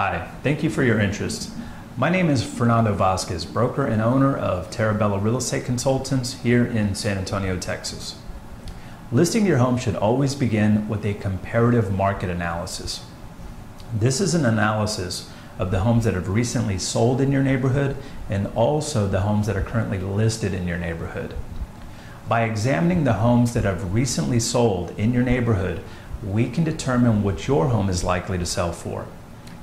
Hi, thank you for your interest. My name is Fernando Vasquez, broker and owner of Terabella Real Estate Consultants here in San Antonio, Texas. Listing your home should always begin with a comparative market analysis. This is an analysis of the homes that have recently sold in your neighborhood and also the homes that are currently listed in your neighborhood. By examining the homes that have recently sold in your neighborhood, we can determine what your home is likely to sell for.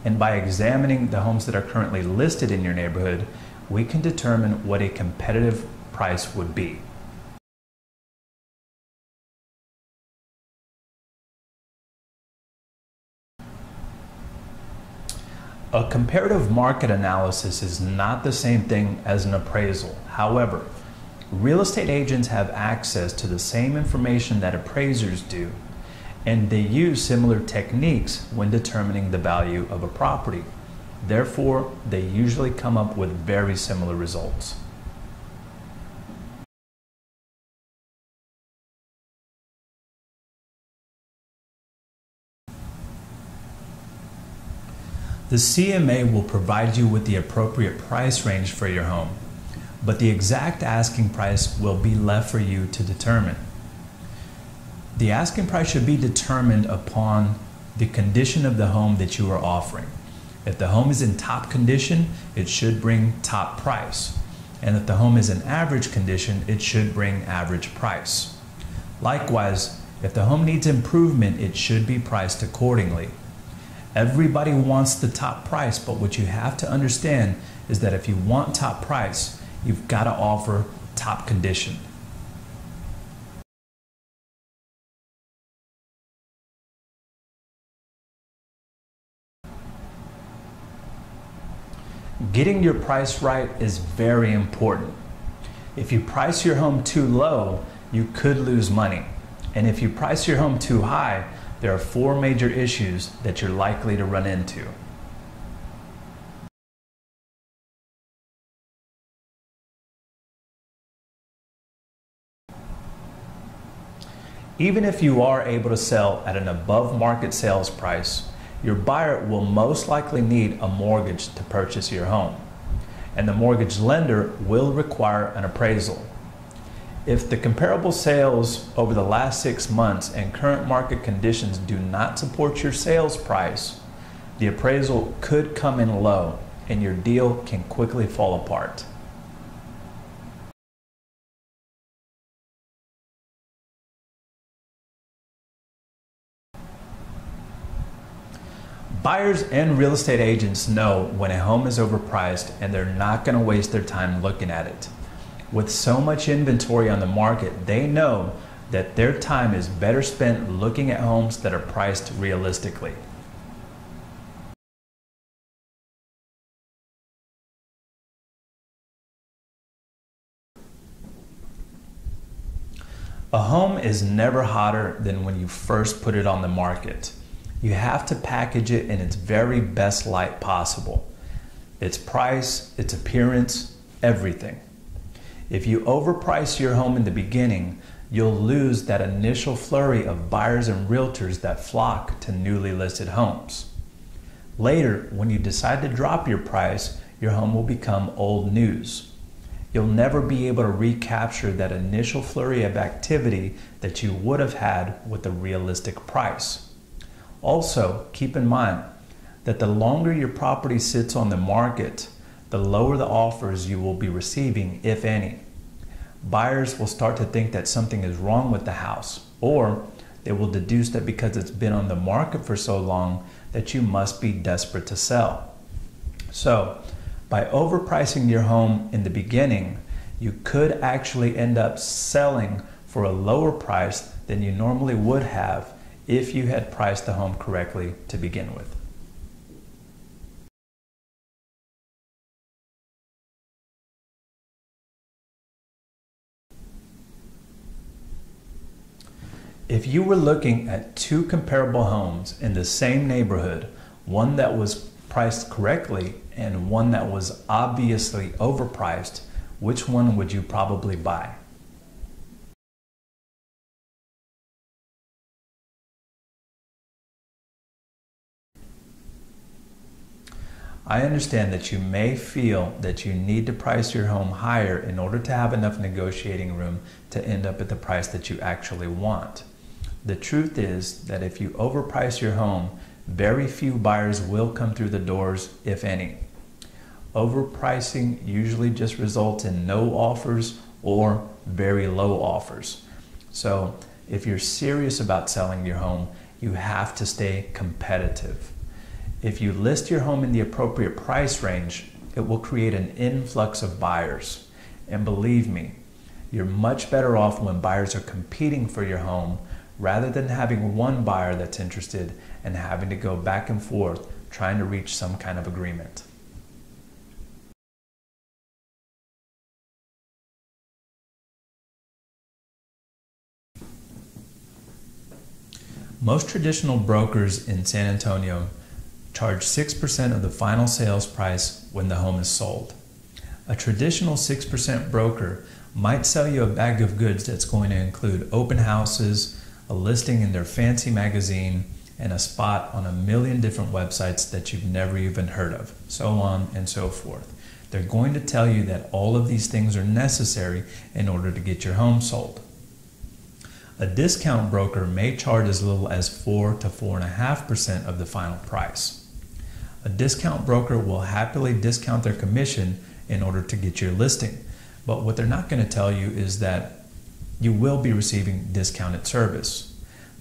And by examining the homes that are currently listed in your neighborhood, we can determine what a competitive price would be. A comparative market analysis is not the same thing as an appraisal. However, real estate agents have access to the same information that appraisers do, and they use similar techniques when determining the value of a property. Therefore, they usually come up with very similar results. The CMA will provide you with the appropriate price range for your home, but the exact asking price will be left for you to determine. The asking price should be determined upon the condition of the home that you are offering. If the home is in top condition, it should bring top price. And if the home is in average condition, it should bring average price. Likewise, if the home needs improvement, it should be priced accordingly. Everybody wants the top price, but what you have to understand is that if you want top price, you've got to offer top condition. Getting your price right is very important. If you price your home too low, you could lose money. And if you price your home too high, there are 4 major issues that you're likely to run into. Even if you are able to sell at an above market sales price, your buyer will most likely need a mortgage to purchase your home, and the mortgage lender will require an appraisal. If the comparable sales over the last 6 months and current market conditions do not support your sales price, the appraisal could come in low and your deal can quickly fall apart. Buyers and real estate agents know when a home is overpriced and they're not going to waste their time looking at it. With so much inventory on the market, they know that their time is better spent looking at homes that are priced realistically. A home is never hotter than when you first put it on the market. You have to package it in its very best light possible. Its price, its appearance, everything. If you overprice your home in the beginning, you'll lose that initial flurry of buyers and realtors that flock to newly listed homes. Later, when you decide to drop your price, your home will become old news. You'll never be able to recapture that initial flurry of activity that you would have had with a realistic price. Also, keep in mind that the longer your property sits on the market, the lower the offers you will be receiving, if any. Buyers will start to think that something is wrong with the house, or they will deduce that because it's been on the market for so long that you must be desperate to sell. So, by overpricing your home in the beginning, you could actually end up selling for a lower price than you normally would have if you had priced the home correctly to begin with. If you were looking at 2 comparable homes in the same neighborhood, one that was priced correctly and one that was obviously overpriced, which one would you probably buy? I understand that you may feel that you need to price your home higher in order to have enough negotiating room to end up at the price that you actually want. The truth is that if you overprice your home, very few buyers will come through the doors, if any. Overpricing usually just results in no offers or very low offers. So if you're serious about selling your home, you have to stay competitive. If you list your home in the appropriate price range, it will create an influx of buyers. And believe me, you're much better off when buyers are competing for your home rather than having one buyer that's interested and having to go back and forth trying to reach some kind of agreement. Most traditional brokers in San Antonio charge 6% of the final sales price when the home is sold. A traditional 6% broker might sell you a bag of goods that's going to include open houses, a listing in their fancy magazine, and a spot on a million different websites that you've never even heard of, so on and so forth. They're going to tell you that all of these things are necessary in order to get your home sold. A discount broker may charge as little as 4 to 4.5% of the final price. A discount broker will happily discount their commission in order to get your listing, but what they're not going to tell you is that you will be receiving discounted service.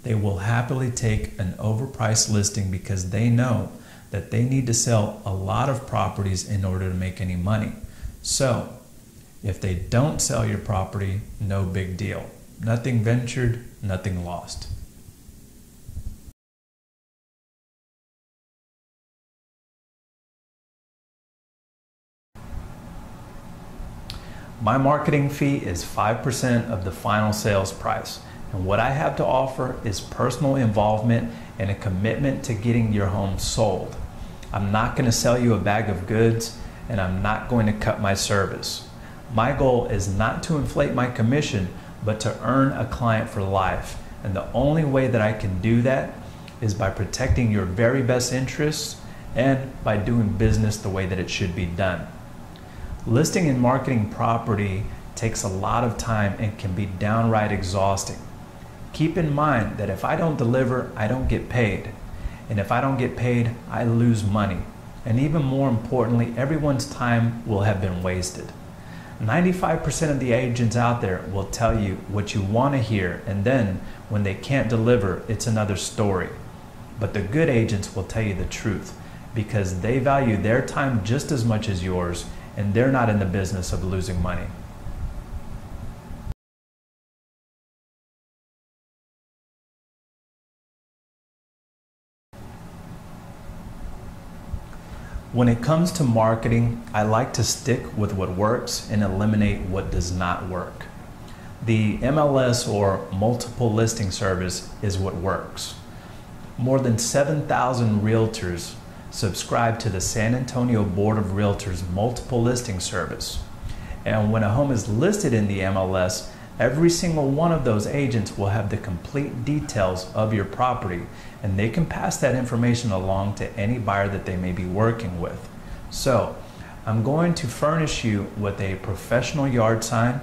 They will happily take an overpriced listing because they know that they need to sell a lot of properties in order to make any money. So, if they don't sell your property, no big deal. Nothing ventured, nothing lost. My marketing fee is 5% of the final sales price, and what I have to offer is personal involvement and a commitment to getting your home sold. I'm not going to sell you a bag of goods, and I'm not going to cut my service. My goal is not to inflate my commission, but to earn a client for life. And the only way that I can do that is by protecting your very best interests and by doing business the way that it should be done. Listing and marketing property takes a lot of time and can be downright exhausting. Keep in mind that if I don't deliver, I don't get paid. And if I don't get paid, I lose money. And even more importantly, everyone's time will have been wasted. 95% of the agents out there will tell you what you want to hear, and then when they can't deliver, it's another story. But the good agents will tell you the truth because they value their time just as much as yours, and they're not in the business of losing money. When it comes to marketing, I like to stick with what works and eliminate what does not work. The MLS or multiple listing service is what works. More than 7,000 realtors subscribe to the San Antonio Board of Realtors multiple listing service. And when a home is listed in the MLS, every single one of those agents will have the complete details of your property, and they can pass that information along to any buyer that they may be working with. So, I'm going to furnish you with a professional yard sign.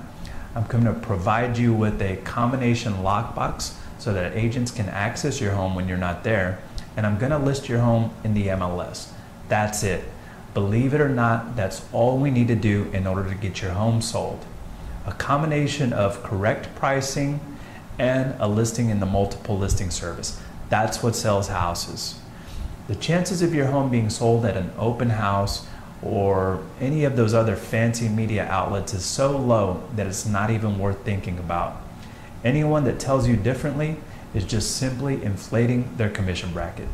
I'm going to provide you with a combination lockbox so that agents can access your home when you're not there, and I'm going to list your home in the MLS. That's it. Believe it or not, that's all we need to do in order to get your home sold. A combination of correct pricing and a listing in the multiple listing service. That's what sells houses. The chances of your home being sold at an open house or any of those other fancy media outlets is so low that it's not even worth thinking about. Anyone that tells you differently is just simply inflating their commission bracket.